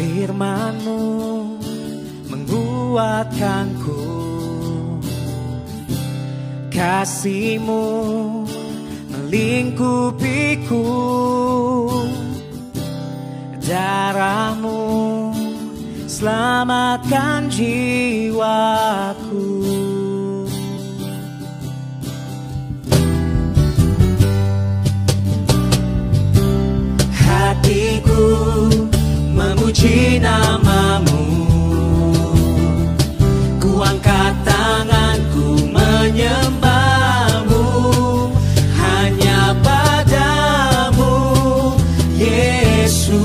Firman-Mu menguatkanku, kasih-Mu melingkupiku, darah-Mu selamatkan jiwaku. Hatiku memuji nama-Mu, ku angkat tanganku menyembah-Mu, hanya padamu Yesus,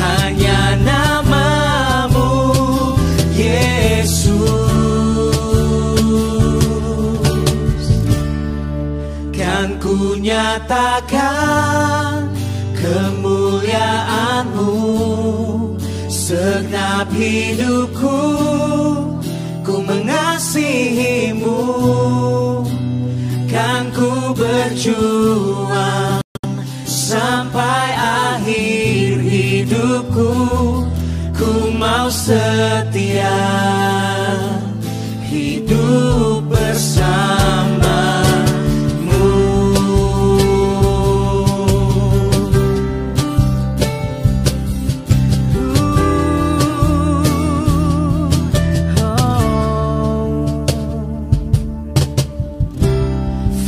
hanya nama-Mu Yesus. Kan ku nyatakan kemuliaan-Mu, segenap hidupku ku mengasihi-Mu, kan ku berjuang sampai akhir hidupku, ku mau setia hidup bersama.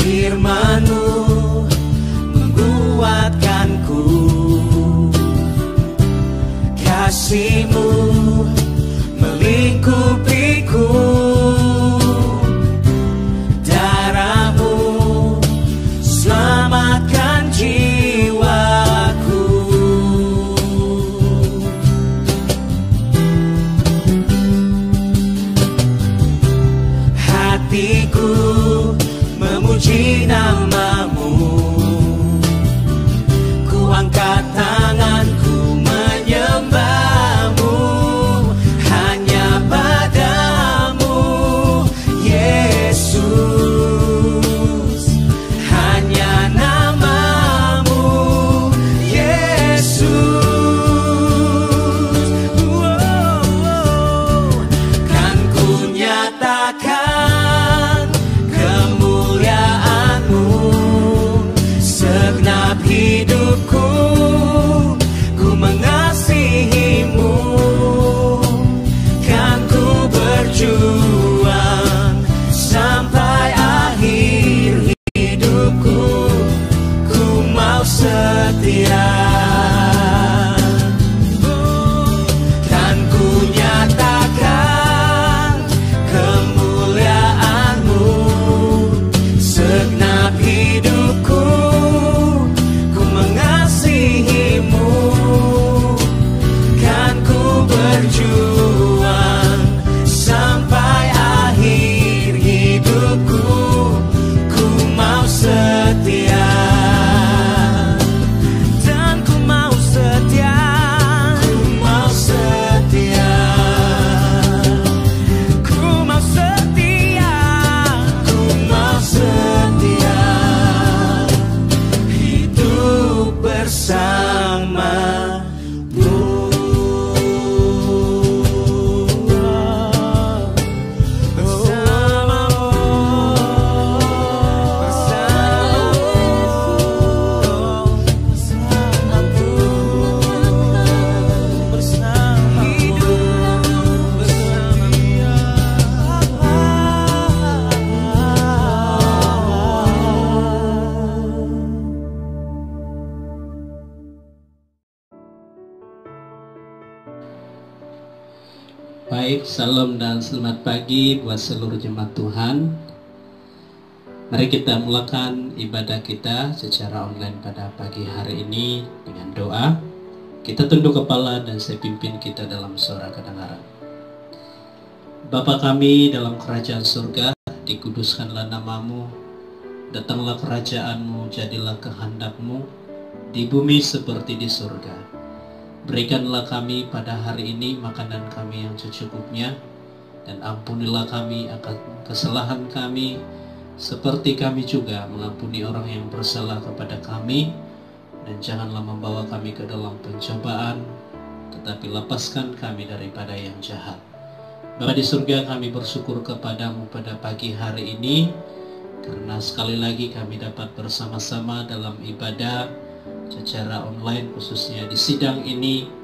Firman-Mu menguatkanku, kasih-Mu melingkupiku, darah-Mu selamatkan jiwaku. Hatiku memuji nama-Mu, ku angkat tanganku menyembah-Mu, hanya padamu Yesus, hanya nama-Mu Yesus. Kan ku nyatakan kemuliaan-Mu, segenap hidupku ku mengasihi-Mu, kan ku berjuang sampai akhir hidupku, ku mau setia. Kan ku nyatakan kemuliaan-Mu, segenap hidupku ku mengasihi-Mu, kan ku berjuang sampai akhir hidupku, ku mau setia. Dan ku mau setia, ku mau setia, ku mau setia, ku mau setia hidup bersama-Mu. Baik, salam dan selamat pagi buat seluruh jemaat Tuhan. Mari kita mulakan ibadah kita secara online pada pagi hari ini dengan doa. Kita tunduk kepala dan saya pimpin kita dalam suara kedengaran. Bapa kami dalam kerajaan surga, dikuduskanlah nama-Mu, datanglah kerajaan-Mu, jadilah kehendak-Mu di bumi seperti di surga. Berikanlah kami pada hari ini makanan kami yang secukupnya, dan ampunilah kami akan kesalahan kami, seperti kami juga mengampuni orang yang bersalah kepada kami. dan janganlah membawa kami ke dalam pencobaan, tetapi lepaskan kami daripada yang jahat. Bapa di surga, kami bersyukur kepadamu pada pagi hari ini, karena sekali lagi kami dapat bersama-sama dalam ibadah secara online, khususnya di sidang ini.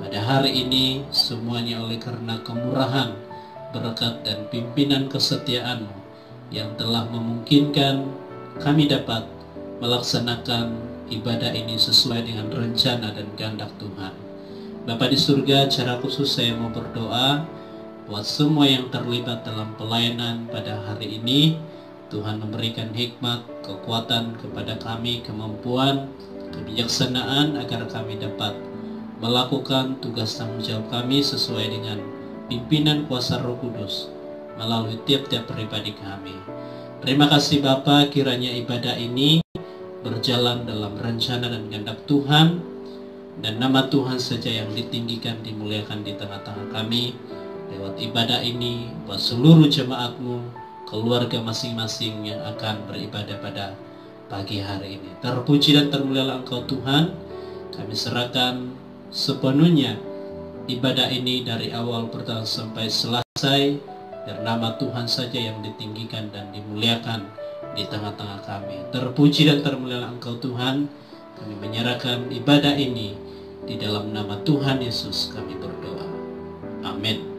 Pada hari ini semuanya oleh karena kemurahan, berkat dan pimpinan kesetiaan-Mu yang telah memungkinkan kami dapat melaksanakan ibadah ini sesuai dengan rencana dan kehendak Tuhan. Bapa di surga, secara khusus saya mau berdoa buat semua yang terlibat dalam pelayanan pada hari ini. Tuhan memberikan hikmat, kekuatan kepada kami, kemampuan, kebijaksanaan agar kami dapat melakukan tugas tanggung jawab kami sesuai dengan pimpinan kuasa Roh Kudus melalui tiap-tiap pribadi kami. Terima kasih Bapa, kiranya ibadah ini berjalan dalam rencana dan kehendak Tuhan, dan nama Tuhan saja yang ditinggikan, dimuliakan di tengah-tengah kami lewat ibadah ini buat seluruh jemaat-Mu, keluarga masing-masing yang akan beribadah pada pagi hari ini. Terpuji dan termulialah Engkau Tuhan. Kami serahkan sepenuhnya ibadah ini dari awal pertama sampai selesai, biar nama Tuhan saja yang ditinggikan dan dimuliakan di tengah-tengah kami. Terpuji dan termulialah Engkau Tuhan. Kami menyerahkan ibadah ini di dalam nama Tuhan Yesus kami berdoa. Amin.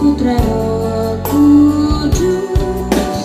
Putra Roh Kudus.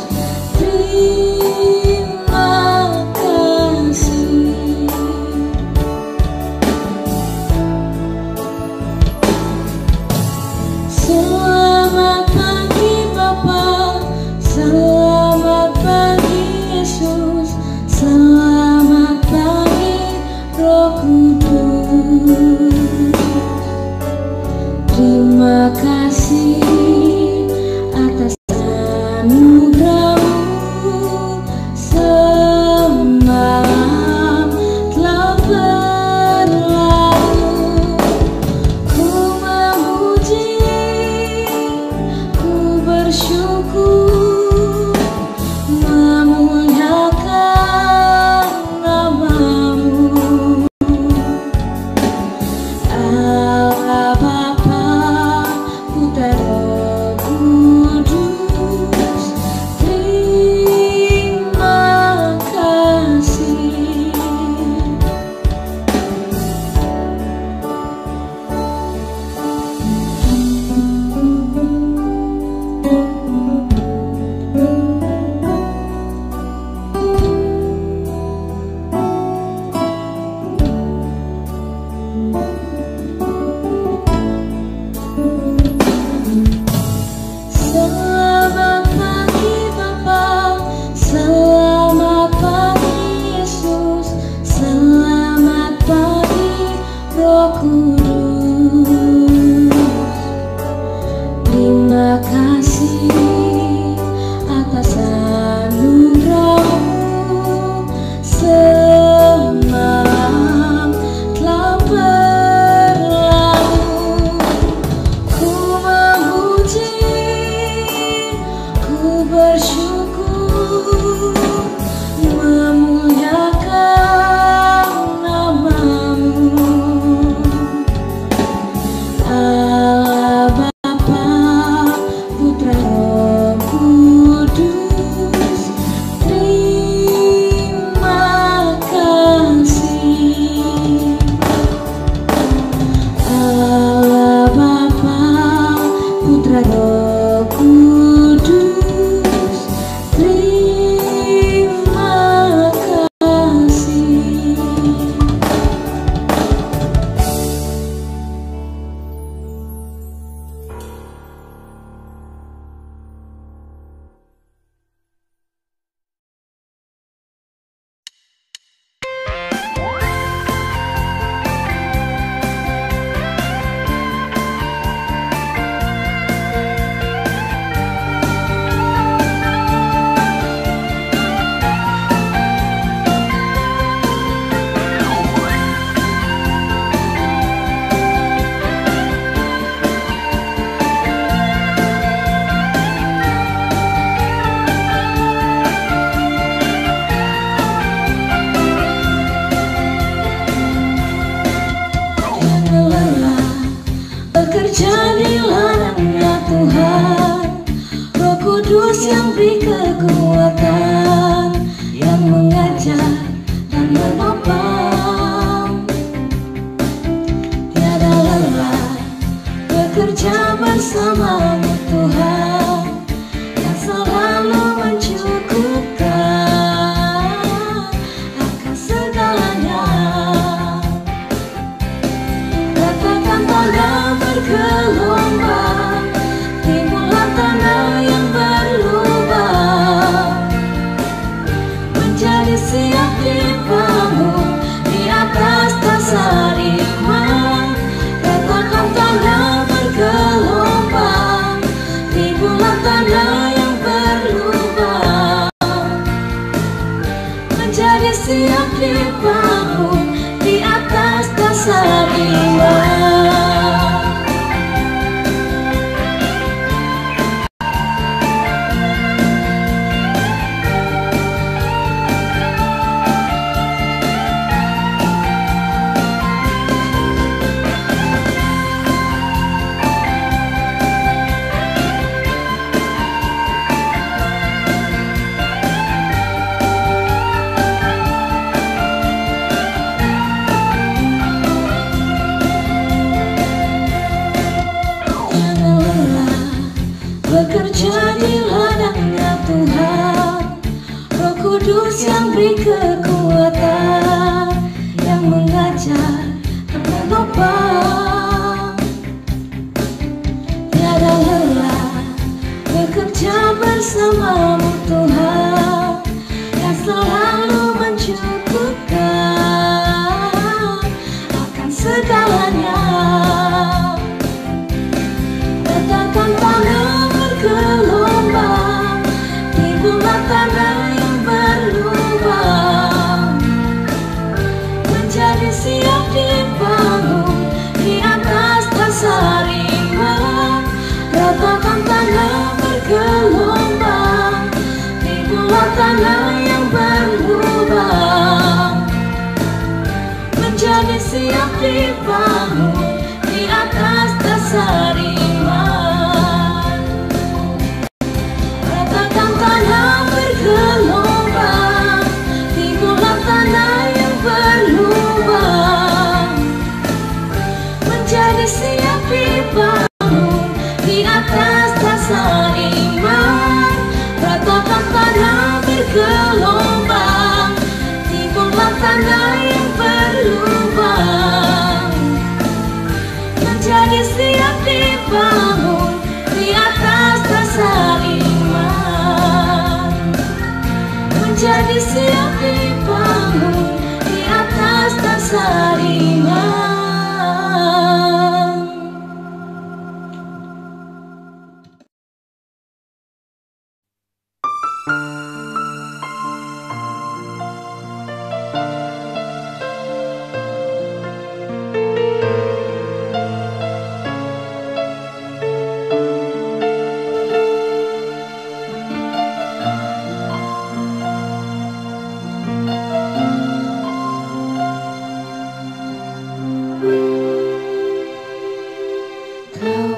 Siap dibangun di atas dasar iman.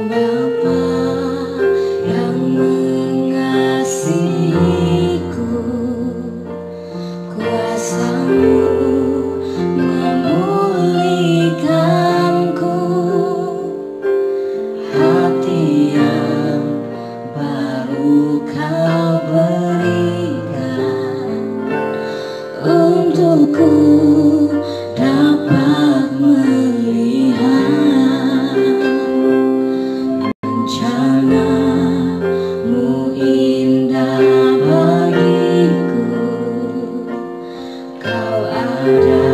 Bapa yang mengasihiku, kuasa-Mu memulihkanku, hati yang baru Kau berikan untukku dapat melihat rencana-Mu indah bagiku. Kau ada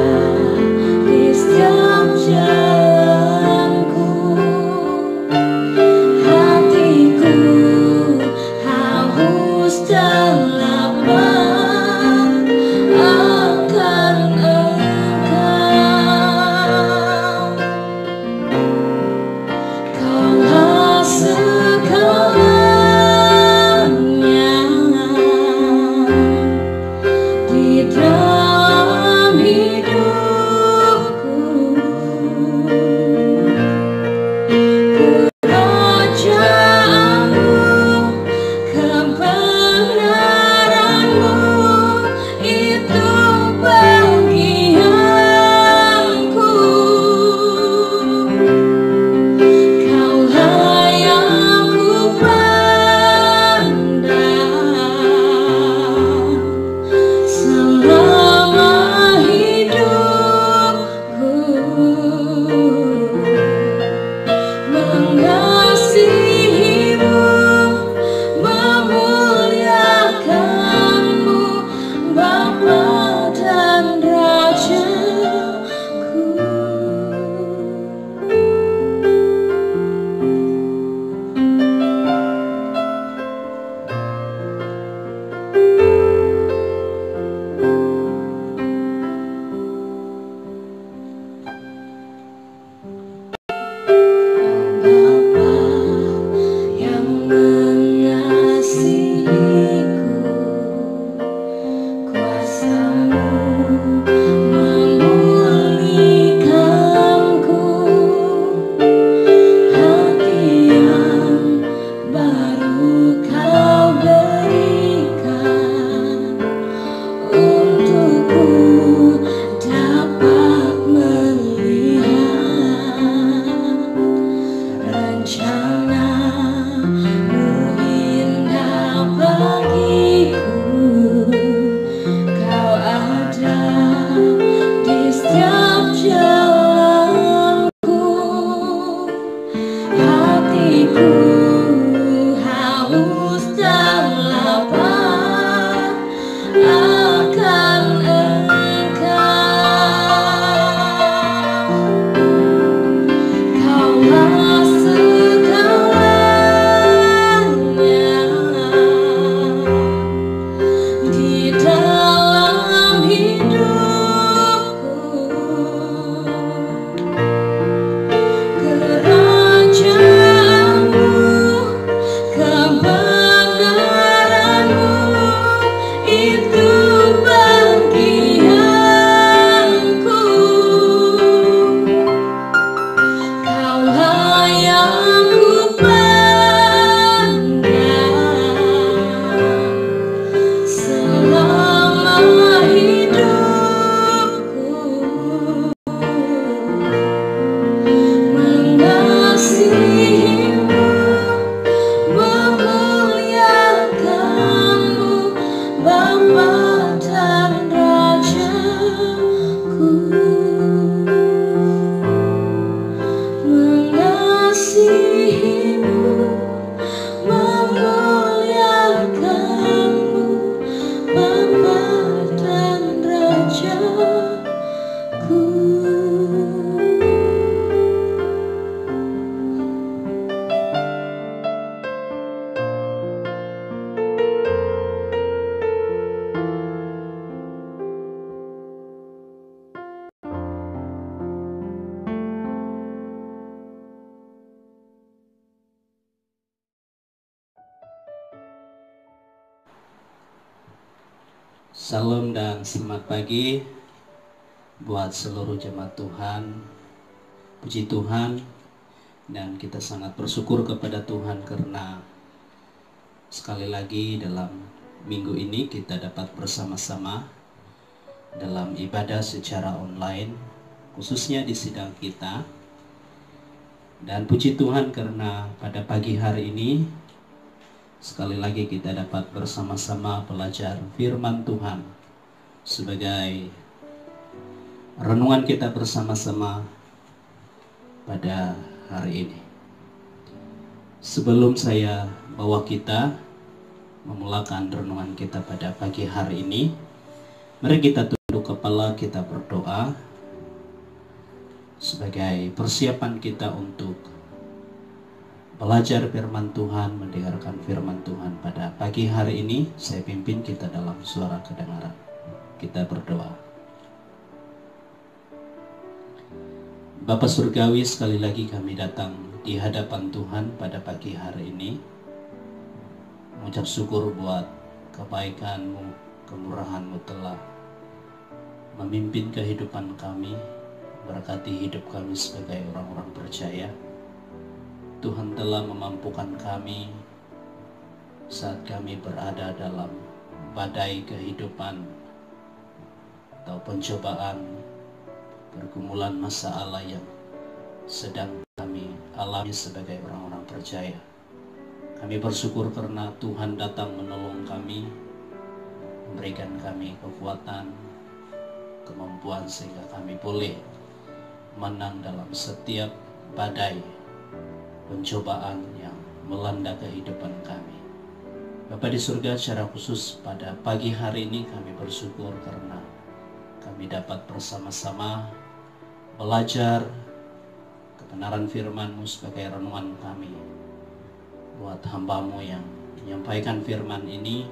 di setiap jalanku, hatiku haus dan lapar akan Engkau. Kaulah segalanya di dalam hidupku. Kerajaan-Mu, kebenaran-Mu, itu bagianku. Kaulah yang ku pandang selama hidupku. Mengasihi-Mu, memuliakan-Mu, Bapa dan Rajaku. Bapa yang mengasihiku, kuasa-Mu memulihkanku, hati yang baru Kau berikan untukku dapat melihat rencana-Mu indah bagiku. Kau ada di setiap jalanku, hatiku haus dan lapar akan Engkau. Kaulah segalanya di dalam hidupku. Kerajaan-Mu, kebenaran-Mu, itu bagianku. Kaulah yang ku pandang selama hidupku. Mengasihi-Mu, memuliakan-Mu, Bapa dan Rajaku. Mengasihi-Mu, memuliakan-Mu, Bapa dan Rajaku. Salam dan selamat pagi buat seluruh jemaat Tuhan. Puji Tuhan, Dan kita sangat bersyukur kepada Tuhan karena sekali lagi dalam minggu ini kita dapat bersama-sama dalam ibadah secara online, khususnya di sidang kita. Dan puji Tuhan karena pada pagi hari ini sekali lagi kita dapat bersama-sama belajar firman Tuhan sebagai renungan kita bersama-sama pada hari ini. Sebelum saya bawa kita memulakan renungan kita pada pagi hari ini, mari kita tunduk kepala, kita berdoa sebagai persiapan kita untuk belajar firman Tuhan, mendengarkan firman Tuhan pada pagi hari ini. Saya pimpin kita dalam suara kedengaran. Kita berdoa. Bapa Surgawi, sekali lagi kami datang di hadapan Tuhan pada pagi hari ini, mengucap syukur buat kebaikan-Mu, kemurahan-Mu telah memimpin kehidupan kami, berkati hidup kami sebagai orang-orang percaya. Tuhan telah memampukan kami saat kami berada dalam badai kehidupan atau pencobaan, pergumulan masalah yang sedang kami alami sebagai orang-orang percaya. Kami bersyukur karena Tuhan datang menolong kami, memberikan kami kekuatan, kemampuan sehingga kami boleh menang dalam setiap badai pencobaan yang melanda kehidupan kami. Bapa di surga, secara khusus pada pagi hari ini kami bersyukur karena kami dapat bersama-sama belajar kebenaran firman-Mu sebagai renungan kami. Buat hamba-Mu yang menyampaikan firman ini,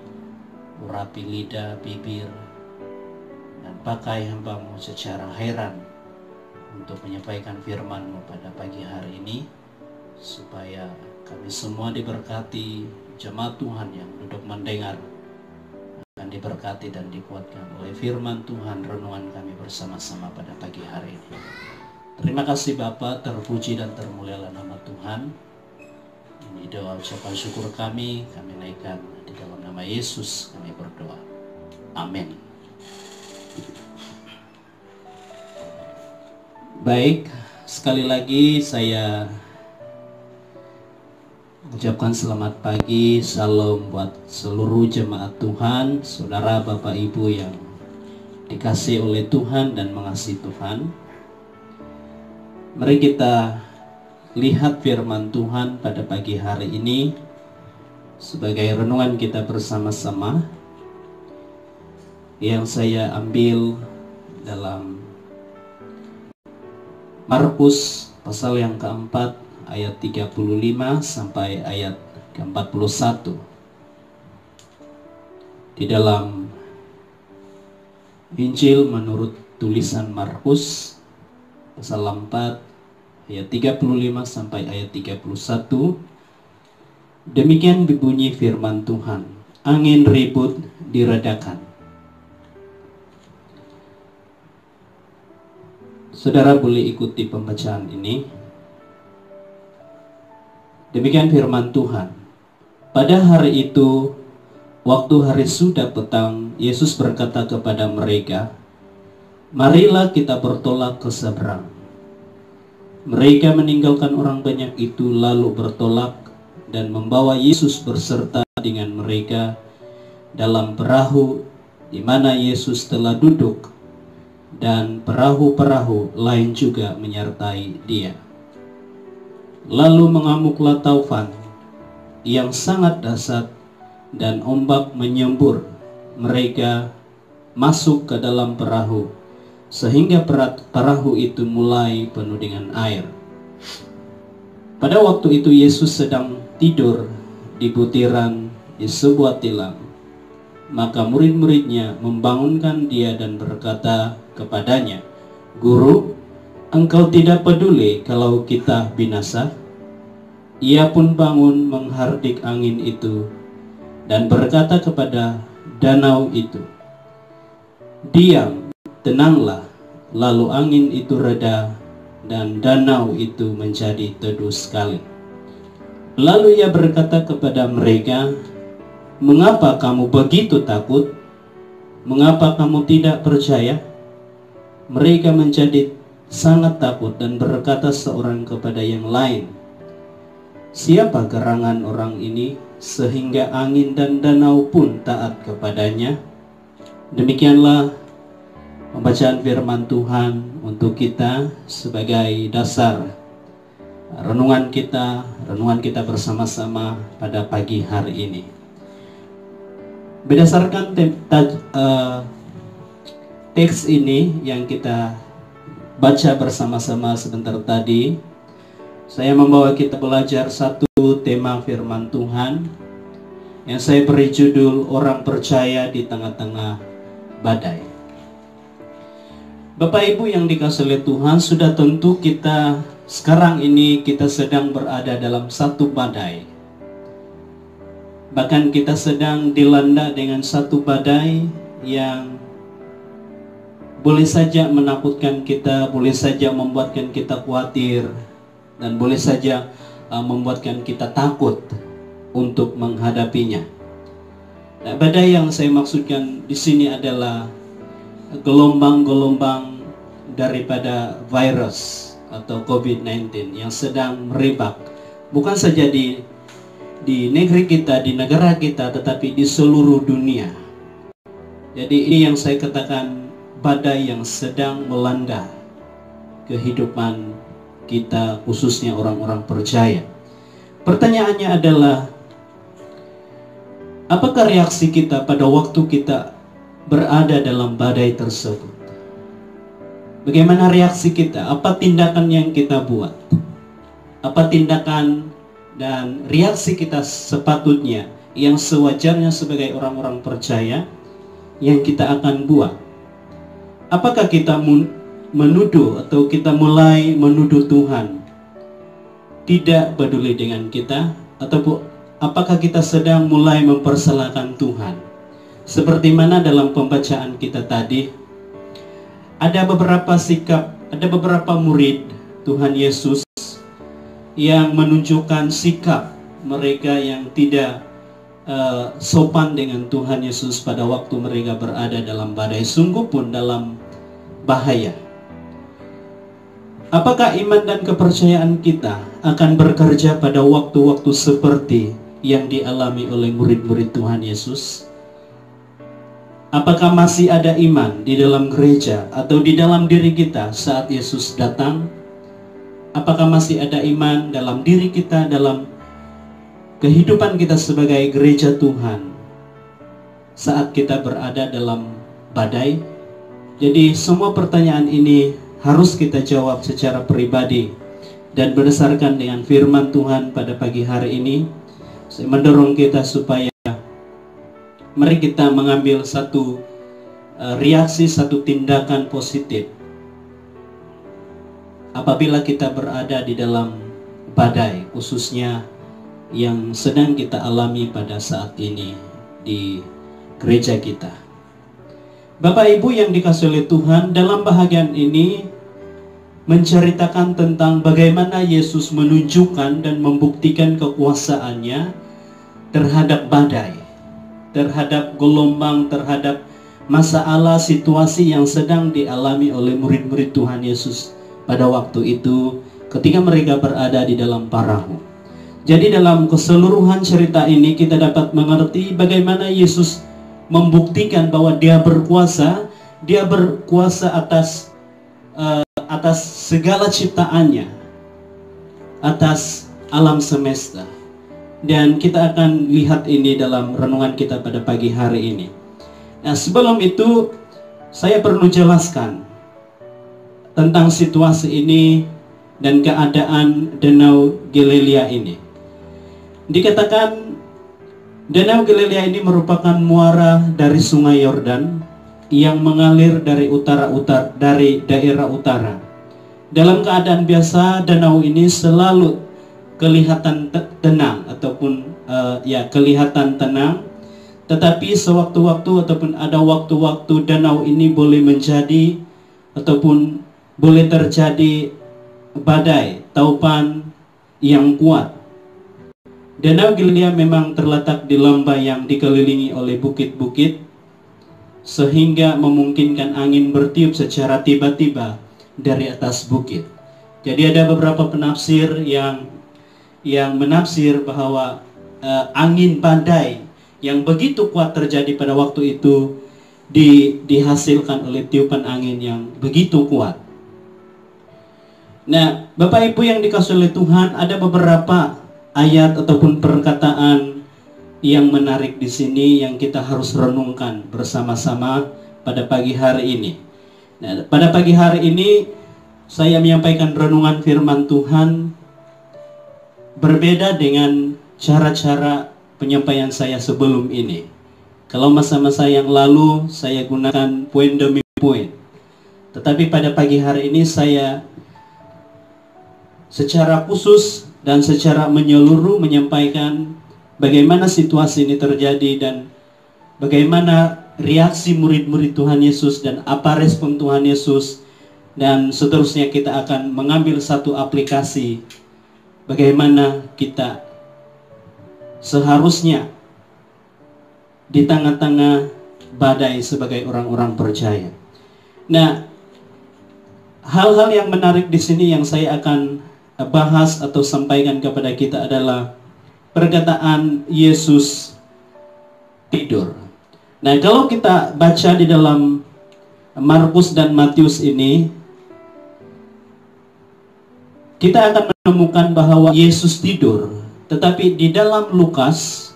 urapi lidah, bibir, dan pakai hamba-Mu secara heran untuk menyampaikan firman-Mu pada pagi hari ini, supaya kami semua diberkati, jemaat Tuhan yang duduk mendengar akan diberkati dan dikuatkan oleh firman Tuhan renungan kami bersama-sama pada pagi hari ini. Terima kasih Bapa, terpuji dan termulialah nama Tuhan. Ini doa ucapan syukur kami naikkan di dalam nama Yesus kami berdoa. Amin. Baik, sekali lagi saya ucapkan selamat pagi, salam buat seluruh jemaat Tuhan, saudara, bapak, ibu yang dikasihi oleh Tuhan dan mengasihi Tuhan. Mari kita lihat firman Tuhan pada pagi hari ini sebagai renungan kita bersama-sama, yang saya ambil dalam Markus pasal yang keempat, ayat 35 sampai ayat ke-41. Di dalam Injil menurut tulisan Markus pasal 4 ayat 35 sampai ayat 31. Demikian bunyi firman Tuhan. Angin ribut diredakan. Saudara boleh ikuti pembacaan ini. Demikian firman Tuhan. Pada hari itu, waktu hari sudah petang, Yesus berkata kepada mereka, "Marilah kita bertolak ke seberang." Mereka meninggalkan orang banyak itu lalu bertolak dan membawa Yesus berserta dengan mereka dalam perahu di mana Yesus telah duduk, dan perahu-perahu lain juga menyertai Dia. Lalu mengamuklah taufan yang sangat dahsyat dan ombak menyembur mereka masuk ke dalam perahu, sehingga perahu itu mulai penuh dengan air. Pada waktu itu Yesus sedang tidur di butiran di sebuah tilam. Maka murid-muridnya membangunkan Dia dan berkata kepadanya, "Guru, engkau tidak peduli kalau kita binasa?" Ia pun bangun menghardik angin itu dan berkata kepada danau itu, "Diam, tenanglah." Lalu angin itu reda dan danau itu menjadi teduh sekali. Lalu ia berkata kepada mereka, "Mengapa kamu begitu takut? Mengapa kamu tidak percaya?" Mereka menjadi sangat takut dan berkata seorang kepada yang lain, "Siapa gerangan orang ini sehingga angin dan danau pun taat kepadanya?" Demikianlah pembacaan firman Tuhan untuk kita sebagai dasar renungan kita bersama-sama pada pagi hari ini. Berdasarkan teks ini yang kita baca bersama-sama sebentar tadi, saya membawa kita belajar satu tema firman Tuhan yang saya beri judul "Orang Percaya di Tengah-Tengah Badai". Bapak Ibu yang dikasihi oleh Tuhan, sudah tentu kita sekarang ini kita sedang berada dalam satu badai. Bahkan kita sedang dilanda dengan satu badai yang boleh saja menakutkan kita, boleh saja membuatkan kita khawatir, dan boleh saja membuatkan kita takut untuk menghadapinya. Nah, badai yang saya maksudkan di sini adalah gelombang-gelombang daripada virus atau COVID-19 yang sedang merebak, bukan saja di negeri kita, di negara kita, tetapi di seluruh dunia. Jadi ini yang saya katakan badai yang sedang melanda kehidupan kita, khususnya orang-orang percaya. Pertanyaannya adalah, apakah reaksi kita pada waktu kita berada dalam badai tersebut? Bagaimana reaksi kita? Apa tindakan yang kita buat? Apa tindakan dan reaksi kita sepatutnya yang sewajarnya sebagai orang-orang percaya yang kita akan buat? Apakah kita menuduh atau kita mulai menuduh Tuhan tidak peduli dengan kita? Atau apakah kita sedang mulai mempersalahkan Tuhan? Seperti mana dalam pembacaan kita tadi, ada beberapa sikap, ada beberapa murid Tuhan Yesus yang menunjukkan sikap mereka yang tidak sopan dengan Tuhan Yesus pada waktu mereka berada dalam badai, sungguh pun dalam bahaya. Apakah iman dan kepercayaan kita akan bekerja pada waktu-waktu seperti yang dialami oleh murid-murid Tuhan Yesus? Apakah masih ada iman di dalam gereja atau di dalam diri kita saat Yesus datang? Apakah masih ada iman dalam diri kita, dalam kehidupan kita sebagai gereja Tuhan saat kita berada dalam badai? Jadi semua pertanyaan ini harus kita jawab secara pribadi, dan berdasarkan dengan firman Tuhan pada pagi hari ini, saya mendorong kita supaya mari kita mengambil satu reaksi, satu tindakan positif apabila kita berada di dalam badai, khususnya yang sedang kita alami pada saat ini di gereja kita. Bapak Ibu yang dikasihi oleh Tuhan, dalam bahagian ini menceritakan tentang bagaimana Yesus menunjukkan dan membuktikan kekuasaannya terhadap badai, terhadap gelombang, terhadap masalah situasi yang sedang dialami oleh murid-murid Tuhan Yesus pada waktu itu ketika mereka berada di dalam perahu. Jadi dalam keseluruhan cerita ini kita dapat mengerti bagaimana Yesus membuktikan bahwa Dia berkuasa atas segala ciptaannya, atas alam semesta. Dan kita akan lihat ini dalam renungan kita pada pagi hari ini. Nah, sebelum itu saya perlu jelaskan tentang situasi ini dan keadaan Danau Galilea ini. Dikatakan Danau Galilea ini merupakan muara dari Sungai Yordan yang mengalir dari dari daerah utara. Dalam keadaan biasa, danau ini selalu kelihatan tenang ataupun kelihatan tenang, tetapi sewaktu-waktu ataupun ada waktu-waktu danau ini boleh menjadi ataupun boleh terjadi badai, taupan yang kuat. Danau Galilea memang terletak di lembah yang dikelilingi oleh bukit-bukit, sehingga memungkinkan angin bertiup secara tiba-tiba dari atas bukit. Jadi ada beberapa penafsir yang menafsir bahwa angin badai yang begitu kuat terjadi pada waktu itu dihasilkan oleh tiupan angin yang begitu kuat. Nah, Bapak Ibu yang dikasihi oleh Tuhan, ada beberapa ayat ataupun perkataan yang menarik di sini yang kita harus renungkan bersama-sama pada pagi hari ini. Nah, pada pagi hari ini saya menyampaikan renungan firman Tuhan berbeda dengan cara-cara penyampaian saya sebelum ini. Kalau masa-masa yang lalu saya gunakan poin demi poin. Tetapi pada pagi hari ini saya secara khusus dan secara menyeluruh menyampaikan bagaimana situasi ini terjadi dan bagaimana reaksi murid-murid Tuhan Yesus dan apa respon Tuhan Yesus, dan seterusnya kita akan mengambil satu aplikasi bagaimana kita seharusnya di tengah-tengah badai sebagai orang-orang percaya. Nah, hal-hal yang menarik di sini yang saya akan bahas atau sampaikan kepada kita adalah perkataan Yesus tidur. Nah, kalau kita baca di dalam Markus dan Matius ini, kita akan menemukan bahwa Yesus tidur. Tetapi di dalam Lukas,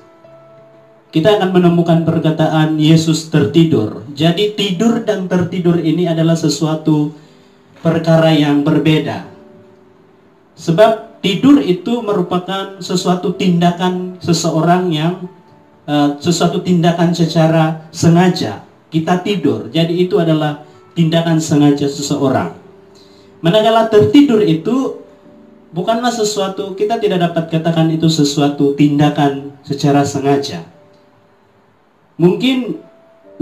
kita akan menemukan perkataan Yesus tertidur. Jadi tidur dan tertidur ini adalah sesuatu perkara yang berbeda. Sebab tidur itu merupakan sesuatu tindakan seseorang yang sesuatu tindakan secara sengaja. Kita tidur, jadi itu adalah tindakan sengaja seseorang. Manakala tertidur itu bukanlah sesuatu, kita tidak dapat katakan itu sesuatu tindakan secara sengaja. Mungkin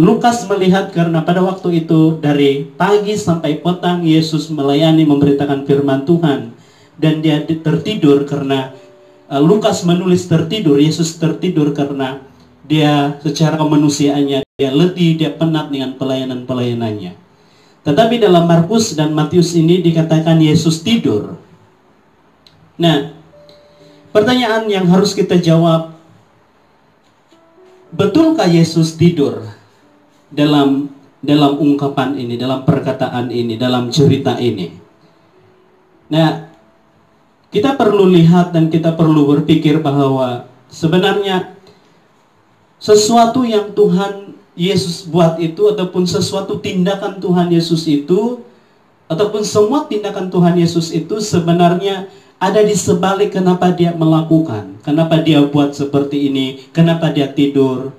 Lukas melihat karena pada waktu itu dari pagi sampai petang Yesus melayani memberitakan firman Tuhan. Dan dia tertidur karena Lukas menulis tertidur, Yesus tertidur karena dia secara kemanusiaannya dia letih, dia penat dengan pelayanan-pelayanannya. Tetapi dalam Markus dan Matius ini dikatakan Yesus tidur. Nah, pertanyaan yang harus kita jawab, betulkah Yesus tidur dalam ungkapan ini, dalam perkataan ini, dalam cerita ini? Nah, kita perlu lihat dan kita perlu berpikir bahwa sebenarnya sesuatu yang Tuhan Yesus buat itu, ataupun sesuatu tindakan Tuhan Yesus itu, ataupun semua tindakan Tuhan Yesus itu sebenarnya ada di sebalik kenapa dia melakukan, kenapa dia buat seperti ini, kenapa dia tidur.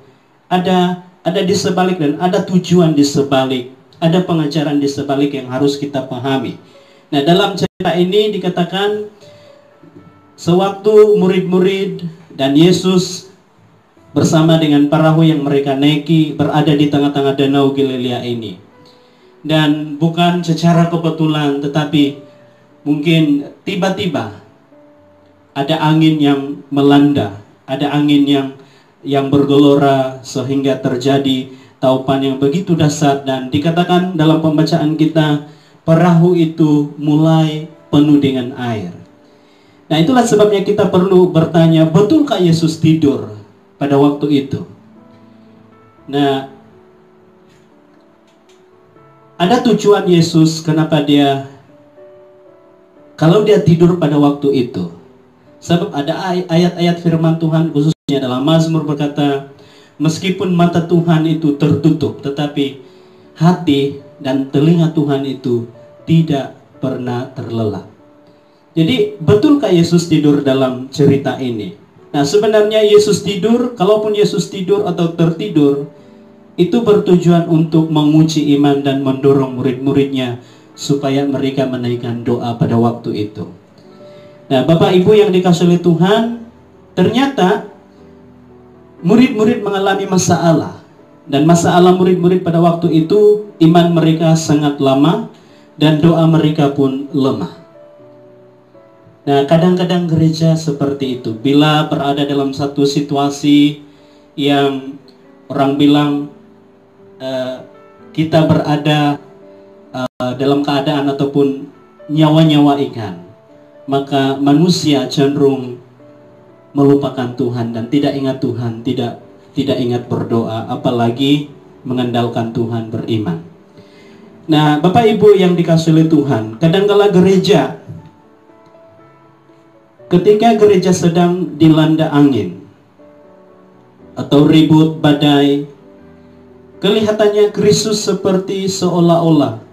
Ada di sebalik dan ada tujuan di sebalik, ada pengajaran di sebalik yang harus kita pahami. Nah, dalam cerita ini dikatakan sewaktu murid-murid dan Yesus bersama dengan perahu yang mereka naiki berada di tengah-tengah Danau Galilea ini. Dan bukan secara kebetulan, tetapi mungkin tiba-tiba ada angin yang melanda, ada angin yang bergelora sehingga terjadi taupan yang begitu dahsyat, dan dikatakan dalam pembacaan kita perahu itu mulai penuh dengan air. Nah, itulah sebabnya kita perlu bertanya, betulkah Yesus tidur pada waktu itu? Nah, ada tujuan Yesus kenapa dia, kalau dia tidur pada waktu itu. Sebab ada ayat-ayat firman Tuhan khususnya dalam Mazmur berkata, meskipun mata Tuhan itu tertutup, tetapi hati dan telinga Tuhan itu tidak pernah terlelap. Jadi betulkah Yesus tidur dalam cerita ini? Nah, sebenarnya Yesus tidur, kalaupun Yesus tidur atau tertidur, itu bertujuan untuk menguji iman dan mendorong murid-muridnya supaya mereka menaikkan doa pada waktu itu. Nah, Bapak Ibu yang dikasihi oleh Tuhan, ternyata murid-murid mengalami masalah. Dan masalah murid-murid pada waktu itu, iman mereka sangat lemah dan doa mereka pun lemah. Nah, kadang-kadang gereja seperti itu. Bila berada dalam satu situasi yang orang bilang kita berada dalam keadaan ataupun nyawa-nyawa ikan, maka manusia cenderung melupakan Tuhan dan tidak ingat Tuhan, tidak ingat berdoa, apalagi mengandalkan Tuhan, beriman. Nah, Bapak Ibu yang dikasihi oleh Tuhan, kadangkala gereja, ketika gereja sedang dilanda angin atau ribut badai, kelihatannya Kristus seperti seolah-olah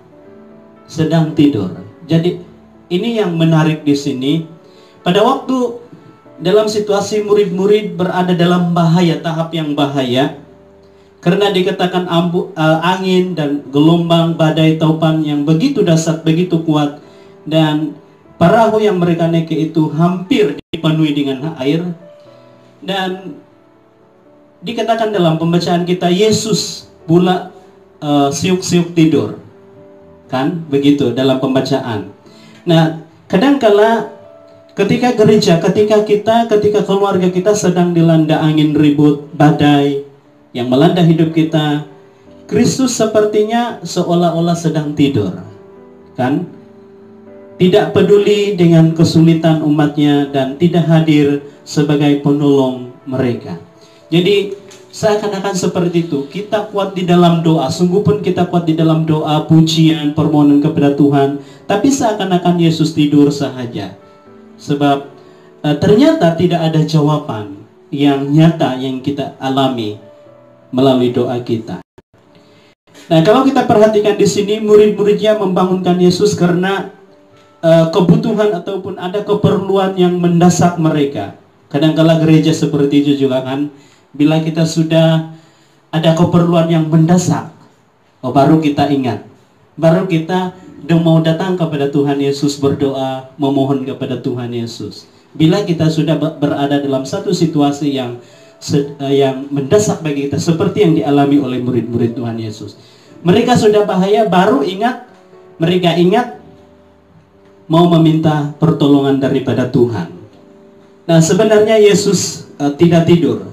sedang tidur. Jadi ini yang menarik di sini. Pada waktu dalam situasi murid-murid berada dalam bahaya, tahap yang bahaya, karena dikatakan angin dan gelombang badai topan yang begitu dahsyat, begitu kuat, dan perahu yang mereka naiki itu hampir dipenuhi dengan air. Dan dikatakan dalam pembacaan kita, Yesus pula siuk-siuk tidur, kan begitu dalam pembacaan. Nah, kadangkala ketika gereja, ketika keluarga kita sedang dilanda angin ribut badai yang melanda hidup kita, Kristus sepertinya seolah-olah sedang tidur, kan? Tidak peduli dengan kesulitan umatnya dan tidak hadir sebagai penolong mereka. Jadi seakan-akan seperti itu. Kita kuat di dalam doa, sungguh pun kita kuat di dalam doa, pujian, permohonan kepada Tuhan, tapi seakan-akan Yesus tidur sahaja. Sebab ternyata tidak ada jawaban yang nyata yang kita alami melalui doa kita. Nah, kalau kita perhatikan di sini, murid-muridnya membangunkan Yesus karena kebutuhan ataupun ada keperluan yang mendesak mereka. Kadang-kala gereja seperti itu juga kan, bila kita sudah ada keperluan yang mendesak, baru kita ingat, baru kita mau datang kepada Tuhan Yesus, berdoa, memohon kepada Tuhan Yesus. Bila kita sudah berada dalam satu situasi yang mendesak bagi kita, seperti yang dialami oleh murid-murid Tuhan Yesus, mereka sudah bahaya, baru mereka ingat mau meminta pertolongan daripada Tuhan. Nah, sebenarnya Yesus tidak tidur.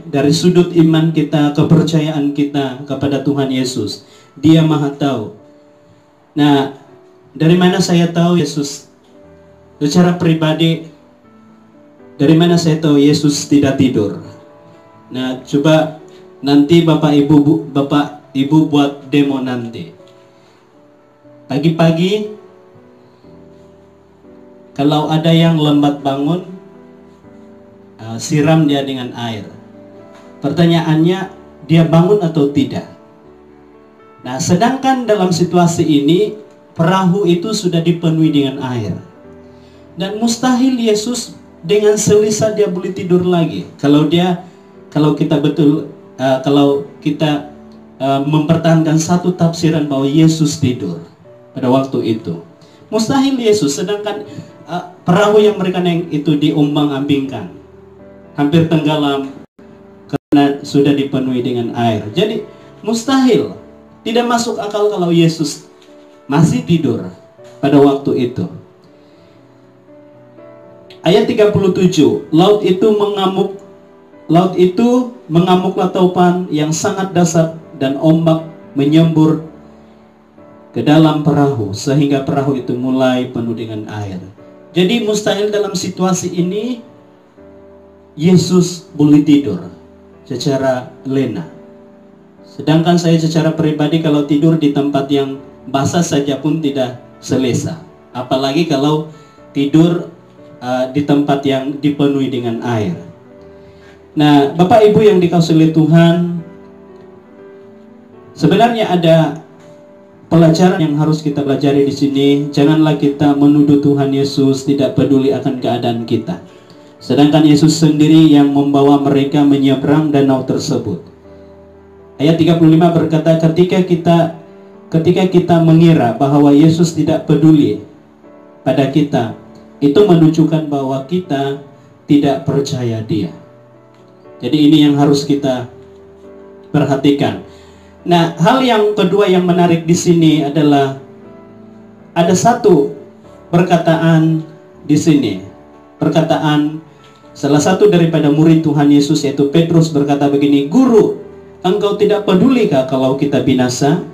Dari sudut iman kita, kepercayaan kita kepada Tuhan Yesus, Dia Maha Tahu. Nah, dari mana saya tahu Yesus secara pribadi? Dari mana saya tahu Yesus tidak tidur? Nah, coba nanti Bapak Ibu buat demo nanti. Pagi-pagi, kalau ada yang lambat bangun, siram dia dengan air. Pertanyaannya, dia bangun atau tidak? Nah, sedangkan dalam situasi ini, perahu itu sudah dipenuhi dengan air. Dan mustahil Yesus dengan selisa dia boleh tidur lagi. Kalau kita mempertahankan satu tafsiran bahwa Yesus tidur pada waktu itu, mustahil Yesus, sedangkan perahu yang mereka naik itu diombang-ambingkan, hampir tenggelam karena sudah dipenuhi dengan air. Jadi mustahil, tidak masuk akal kalau Yesus masih tidur pada waktu itu. Ayat 37, laut itu mengamuklah topan yang sangat dahsyat dan ombak menyembur ke dalam perahu sehingga perahu itu mulai penuh dengan air. Jadi mustahil dalam situasi ini Yesus boleh tidur secara lena. Sedangkan saya secara pribadi kalau tidur di tempat yang basah saja pun tidak selesa, apalagi kalau tidur di tempat yang dipenuhi dengan air. Nah, Bapak Ibu yang dikasihi oleh Tuhan, sebenarnya ada pelajaran yang harus kita pelajari di sini. Janganlah kita menuduh Tuhan Yesus tidak peduli akan keadaan kita, sedangkan Yesus sendiri yang membawa mereka menyeberang danau tersebut. Ayat 35 berkata, ketika kita mengira bahwa Yesus tidak peduli pada kita, itu menunjukkan bahwa kita tidak percaya Dia. Jadi ini yang harus kita perhatikan. Nah, hal yang kedua yang menarik di sini adalah ada satu perkataan di sini. Perkataan salah satu daripada murid Tuhan Yesus, yaitu Petrus, berkata begini, "Guru, engkau tidak pedulikah kalau kita binasa?"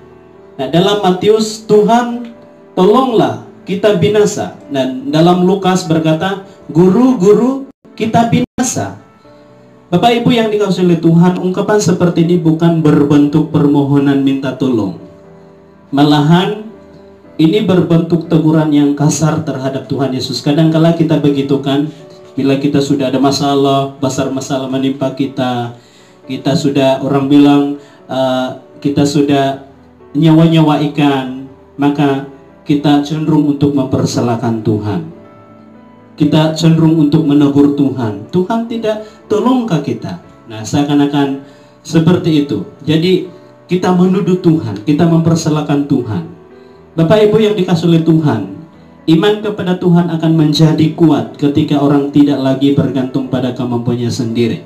Nah, dalam Matius, "Tuhan, tolonglah kita binasa." Dan dalam Lukas berkata, "Guru, guru, kita binasa." Bapak Ibu yang dikasihi oleh Tuhan, ungkapan seperti ini bukan berbentuk permohonan minta tolong. Malahan ini berbentuk teguran yang kasar terhadap Tuhan Yesus. Kadang-kala kita begitu kan, bila kita sudah ada masalah, besar masalah menimpa kita, kita sudah, orang bilang kita sudah nyawa-nyawa ikan, maka kita cenderung untuk mempersalahkan Tuhan. Kita cenderung untuk menegur Tuhan. Tuhan tidak tolongkah kita? Nah, seakan-akan seperti itu. Jadi kita menuduh Tuhan, kita mempersalahkan Tuhan. Bapak Ibu yang dikasihi oleh Tuhan, iman kepada Tuhan akan menjadi kuat ketika orang tidak lagi bergantung pada kemampuannya sendiri,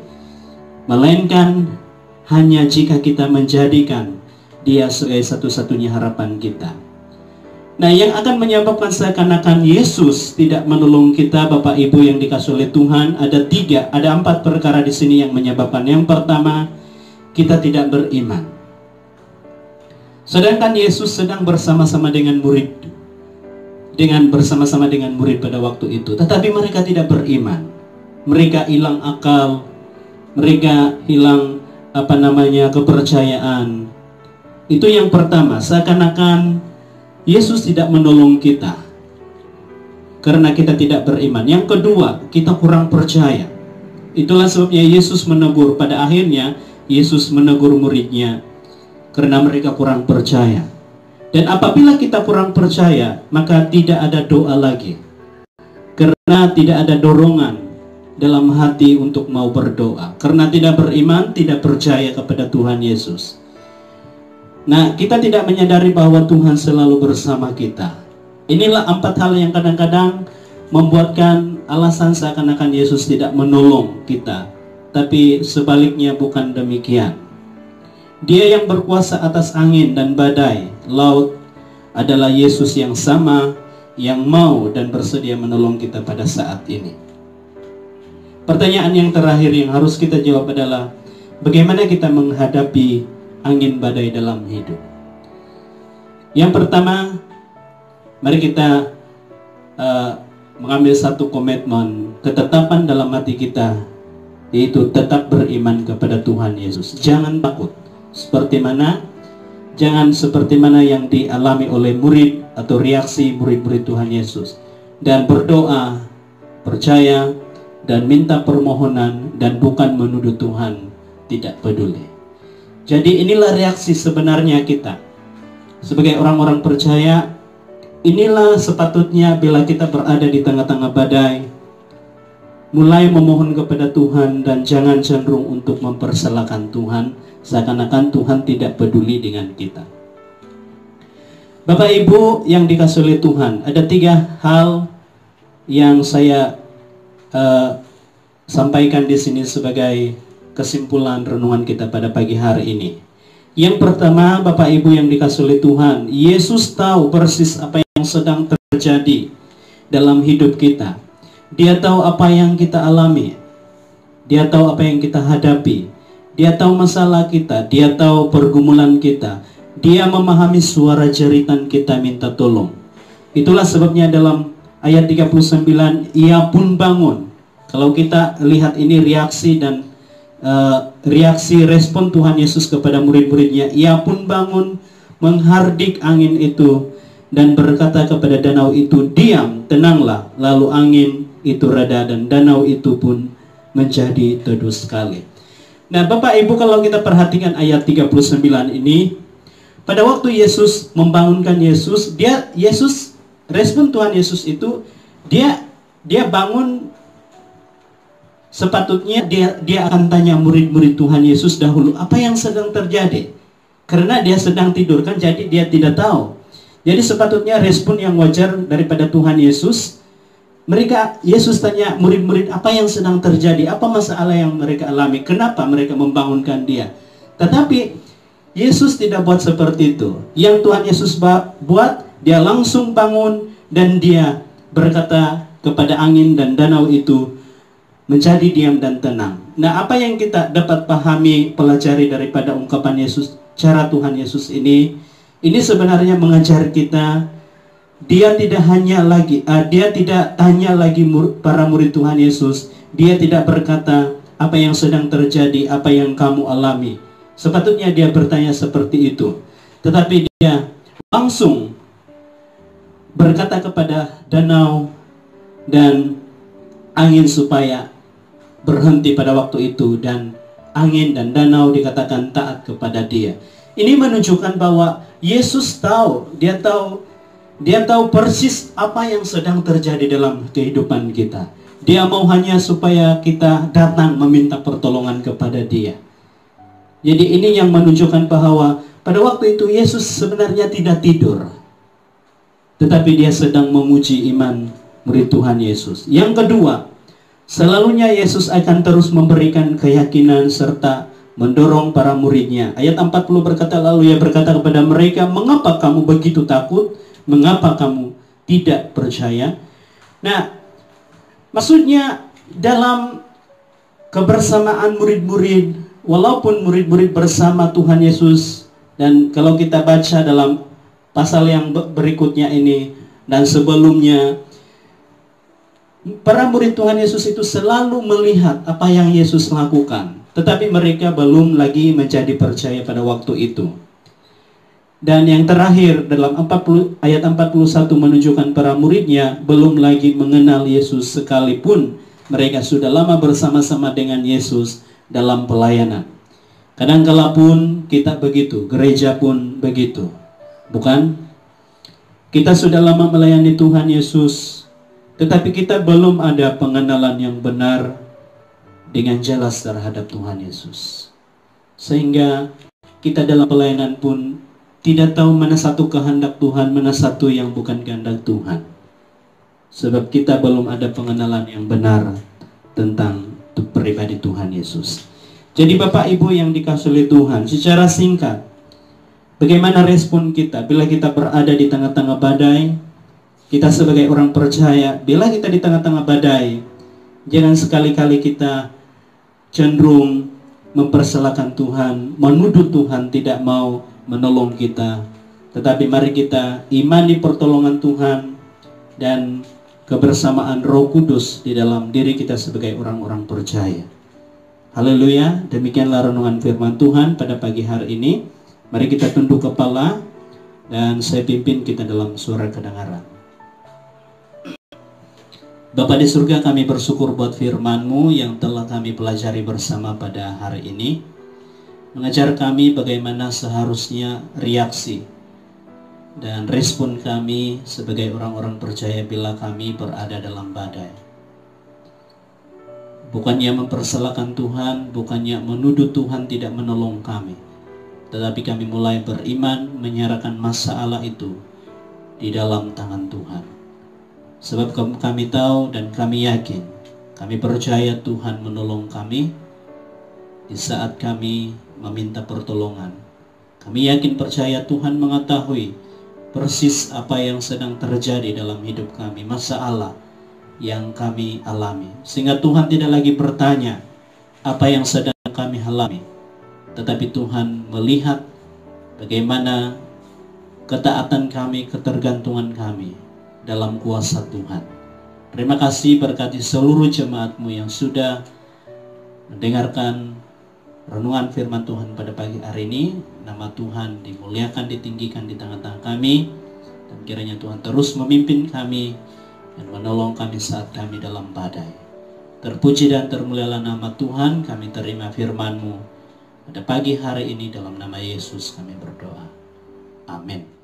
melainkan hanya jika kita menjadikan Dia sebagai satu-satunya harapan kita. Nah, yang akan menyebabkan seakan-akan Yesus tidak menolong kita, Bapak Ibu yang dikasihi oleh Tuhan, ada 4 perkara di sini yang menyebabkan. Yang pertama, kita tidak beriman. Sedangkan Yesus sedang bersama-sama dengan murid, pada waktu itu, tetapi mereka tidak beriman. Mereka hilang akal, mereka hilang kepercayaan. Itu yang pertama, seakan-akan Yesus tidak menolong kita karena kita tidak beriman. Yang kedua, kita kurang percaya. Itulah sebabnya Yesus menegur. Pada akhirnya Yesus menegur muridnya karena mereka kurang percaya. Dan apabila kita kurang percaya, maka tidak ada doa lagi, karena tidak ada dorongan dalam hati untuk mau berdoa. Karena tidak beriman, tidak percaya kepada Tuhan Yesus. Nah, kita tidak menyadari bahwa Tuhan selalu bersama kita. Inilah 4 hal yang kadang-kadang membuatkan alasan seakan-akan Yesus tidak menolong kita. Tapi sebaliknya bukan demikian. Dia yang berkuasa atas angin dan badai, laut, adalah Yesus yang sama, yang mau dan bersedia menolong kita pada saat ini. Pertanyaan yang terakhir yang harus kita jawab adalah, bagaimana kita menghadapi angin badai dalam hidup? Yang pertama, mari kita mengambil satu komitmen, ketetapan dalam hati kita, yaitu tetap beriman kepada Tuhan Yesus. Jangan takut. Jangan seperti mana yang dialami oleh murid atau reaksi murid-murid Tuhan Yesus. Dan berdoa, percaya, dan minta permohonan, dan bukan menuduh Tuhan tidak peduli. Jadi inilah reaksi sebenarnya kita sebagai orang-orang percaya. Inilah sepatutnya bila kita berada di tengah-tengah badai, mulai memohon kepada Tuhan dan jangan cenderung untuk mempersalahkan Tuhan, seakan-akan Tuhan tidak peduli dengan kita. Bapak Ibu yang dikasihi oleh Tuhan, ada 3 hal yang saya sampaikan di sini sebagai kesimpulan renungan kita pada pagi hari ini. Yang pertama, Bapak Ibu yang dikasihi oleh Tuhan, Yesus tahu persis apa yang sedang terjadi dalam hidup kita. Dia tahu apa yang kita alami. Dia tahu apa yang kita hadapi. Dia tahu masalah kita. Dia tahu pergumulan kita. Dia memahami suara jeritan kita minta tolong. Itulah sebabnya dalam ayat 39, Ia pun bangun. Kalau kita lihat ini reaksi dan reaksi respon Tuhan Yesus kepada murid-muridnya. Ia pun bangun, menghardik angin itu, dan berkata kepada danau itu, "Diam, tenanglah." Lalu angin itu reda dan danau itu pun menjadi teduh sekali. Nah, Bapak Ibu, kalau kita perhatikan ayat 39 ini, pada waktu Yesus membangunkan respon Tuhan Yesus itu, dia bangun, sepatutnya dia akan tanya murid-murid Tuhan Yesus dahulu, apa yang sedang terjadi? Karena dia sedang tidur kan, jadi dia tidak tahu. Jadi sepatutnya respon yang wajar daripada Tuhan Yesus, Yesus tanya murid-murid apa yang sedang terjadi, apa masalah yang mereka alami, kenapa mereka membangunkan dia. Tetapi Yesus tidak buat seperti itu. Yang Tuhan Yesus buat, dia langsung bangun dan dia berkata kepada angin dan danau itu menjadi diam dan tenang. Nah, apa yang kita dapat pahami, pelajari daripada ungkapan Yesus, cara Tuhan Yesus ini sebenarnya mengajar kita. Dia tidak tanya lagi para murid Tuhan Yesus. Dia tidak berkata, apa yang sedang terjadi, apa yang kamu alami. Sepatutnya dia bertanya seperti itu. Tetapi dia langsung berkata kepada danau dan angin supaya berhenti pada waktu itu, dan angin dan danau dikatakan taat kepada dia. Ini menunjukkan bahwa Yesus tahu, dia tahu persis apa yang sedang terjadi dalam kehidupan kita. Dia mau hanya supaya kita datang meminta pertolongan kepada dia. Jadi ini yang menunjukkan bahwa pada waktu itu Yesus sebenarnya tidak tidur, tetapi dia sedang menguji iman murid Tuhan Yesus. Yang kedua, selalunya Yesus akan terus memberikan keyakinan serta mendorong para muridnya. Ayat 40 berkata, lalu ia berkata kepada mereka, mengapa kamu begitu takut? Mengapa kamu tidak percaya? Nah, maksudnya dalam kebersamaan murid-murid, walaupun murid-murid bersama Tuhan Yesus, dan kalau kita baca dalam pasal yang berikutnya ini dan sebelumnya, para murid Tuhan Yesus itu selalu melihat apa yang Yesus lakukan, tetapi mereka belum lagi menjadi percaya pada waktu itu. Dan yang terakhir dalam ayat 41 menunjukkan para muridnya belum lagi mengenal Yesus sekalipun mereka sudah lama bersama-sama dengan Yesus dalam pelayanan. Kadangkala pun kita begitu, gereja pun begitu, bukan? Kita sudah lama melayani Tuhan Yesus, tetapi kita belum ada pengenalan yang benar dengan jelas terhadap Tuhan Yesus. Sehingga kita dalam pelayanan pun tidak tahu mana satu kehendak Tuhan, mana satu yang bukan kehendak Tuhan. Sebab kita belum ada pengenalan yang benar tentang pribadi Tuhan Yesus. Jadi Bapak Ibu yang dikasihi oleh Tuhan, secara singkat, bagaimana respon kita bila kita berada di tengah-tengah badai? Kita sebagai orang percaya, bila kita di tengah-tengah badai, jangan sekali-kali kita cenderung mempersalahkan Tuhan, menuduh Tuhan tidak mau menolong kita. Tetapi mari kita imani pertolongan Tuhan dan kebersamaan Roh Kudus di dalam diri kita sebagai orang-orang percaya. Haleluya, demikianlah renungan firman Tuhan pada pagi hari ini. Mari kita tunduk kepala dan saya pimpin kita dalam suara kedengaran. Bapa di surga, kami bersyukur buat firman-Mu yang telah kami pelajari bersama pada hari ini. Mengajar kami bagaimana seharusnya reaksi dan respon kami sebagai orang-orang percaya bila kami berada dalam badai. Bukannya mempersalahkan Tuhan, bukannya menuduh Tuhan tidak menolong kami, tetapi kami mulai beriman menyerahkan masalah itu di dalam tangan Tuhan. Sebab kami tahu dan kami yakin, kami percaya Tuhan menolong kami di saat kami meminta pertolongan. Kami yakin percaya Tuhan mengetahui persis apa yang sedang terjadi dalam hidup kami, masalah yang kami alami. Sehingga Tuhan tidak lagi bertanya apa yang sedang kami alami, tetapi Tuhan melihat bagaimana ketaatan kami, ketergantungan kami dalam kuasa Tuhan. Terima kasih berkati seluruh jemaat-Mu yang sudah mendengarkan renungan firman Tuhan pada pagi hari ini. Nama Tuhan dimuliakan, ditinggikan di tengah-tengah kami, dan kiranya Tuhan terus memimpin kami dan menolong kami saat kami dalam badai. Terpuji dan termulialah nama Tuhan. Kami terima firman-Mu pada pagi hari ini, dalam nama Yesus kami berdoa. Amin.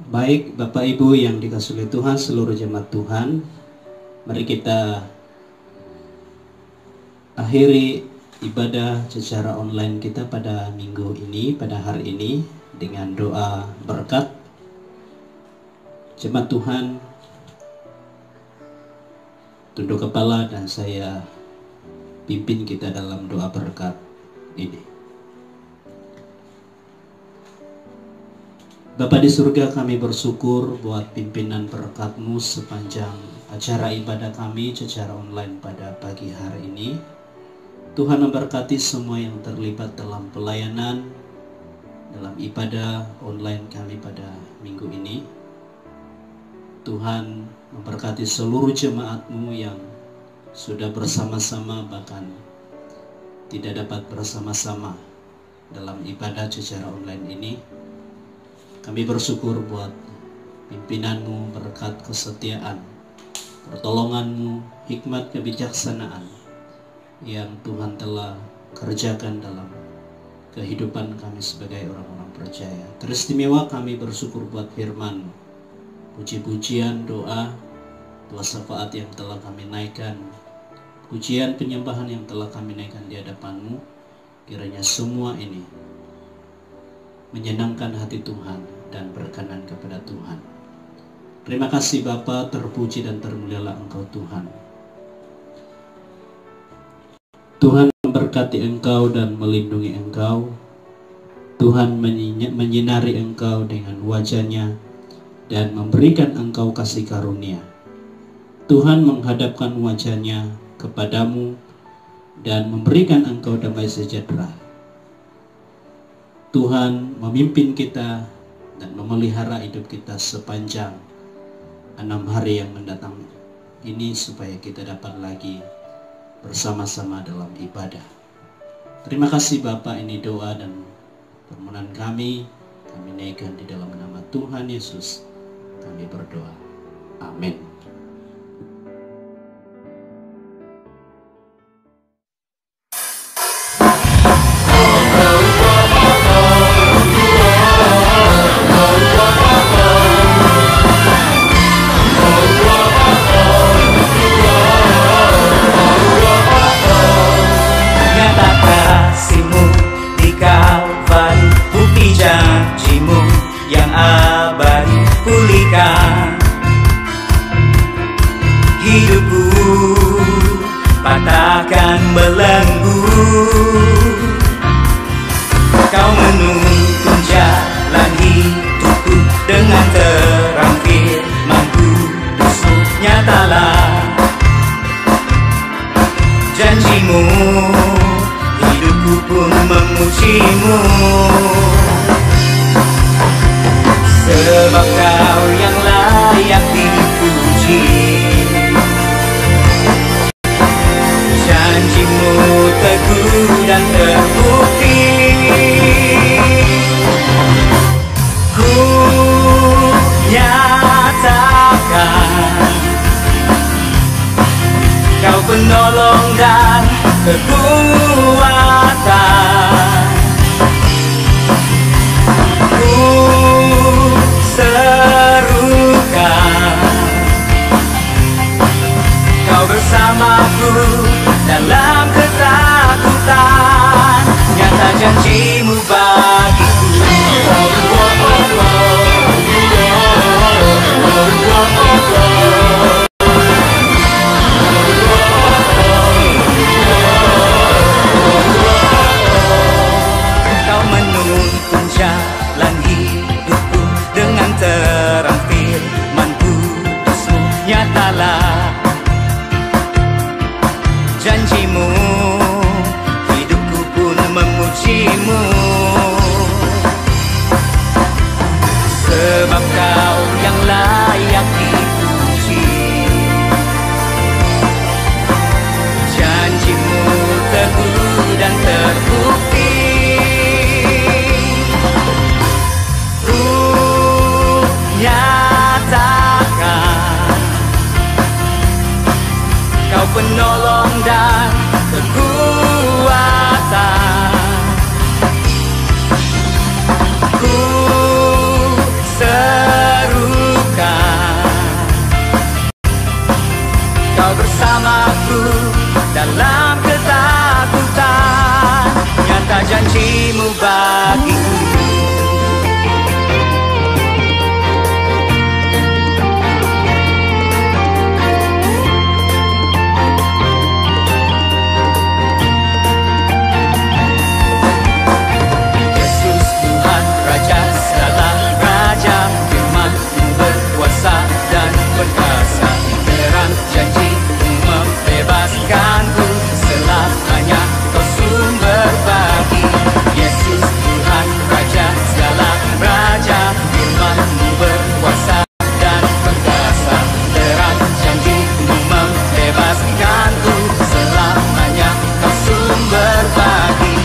Baik Bapak Ibu yang dikasihi oleh Tuhan, seluruh jemaat Tuhan, mari kita akhiri ibadah secara online kita pada minggu ini, pada hari ini dengan doa berkat. Jemaat Tuhan, tunduk kepala dan saya pimpin kita dalam doa berkat ini. Bapa di surga, kami bersyukur buat pimpinan berkat-Mu sepanjang acara ibadah kami secara online pada pagi hari ini. Tuhan memberkati semua yang terlibat dalam pelayanan, dalam ibadah online kami pada minggu ini. Tuhan memberkati seluruh jemaat-Mu yang sudah bersama-sama bahkan tidak dapat bersama-sama dalam ibadah secara online ini. Kami bersyukur buat pimpinan-Mu, berkat kesetiaan, pertolongan-Mu, hikmat kebijaksanaan yang Tuhan telah kerjakan dalam kehidupan kami sebagai orang-orang percaya. Teristimewa kami bersyukur buat firman-Mu, puji-pujian, doa syafaat yang telah kami naikkan, pujian penyembahan yang telah kami naikkan di hadapan-Mu. Kiranya semua ini menyenangkan hati Tuhan dan berkenan kepada Tuhan. Terima kasih Bapa, terpuji dan termulialah Engkau Tuhan. Tuhan memberkati Engkau dan melindungi Engkau. Tuhan menyinari Engkau dengan wajah-Nya dan memberikan Engkau kasih karunia. Tuhan menghadapkan wajah-Nya kepadamu dan memberikan Engkau damai sejahtera. Tuhan memimpin kita dan memelihara hidup kita sepanjang 6 hari yang mendatang ini supaya kita dapat lagi bersama-sama dalam ibadah. Terima kasih Bapa, ini doa dan permohonan kami naikkan di dalam nama Tuhan Yesus kami berdoa. Amin. Hidupku patahkan belenggu, Kau menuntun jalan hidupku dengan terang firman-Ku. Kudus-Mu nyatalah janji-Mu, hidupku pun memuji-Mu. Sebab Kau yang layak dipuji, janji-Mu teguh dan terbukti. Ku nyatakan Kau penolong dan kekuatan. Ku serukan bersamaku dalam ketakutan. Nyata janjimu bagiku. Kau menuntun jalan hidupku dengan terang firman kudusmu. Nyatalah janjimu, hidupku pun memujimu. Sebab kau yang layak dipuji. Janjimu teguh dan terbukti. Ku nyatakan Kau penolong dan kekuatan. Ku serukan Kau bersamaku dalam ketakutan. Nyata janjimu bagiku. Dan berkasa, terang janji-Mu membebaskanku. Selamanya Kau sumber bagi. Yesus Tuhan Raja segala raja, firman-Mu berkuasa dan berkasa. Terang janji-Mu membebaskanku. Selamanya Kau sumber bagi.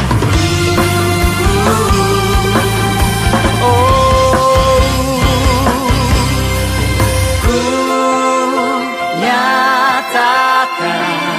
Nyatakan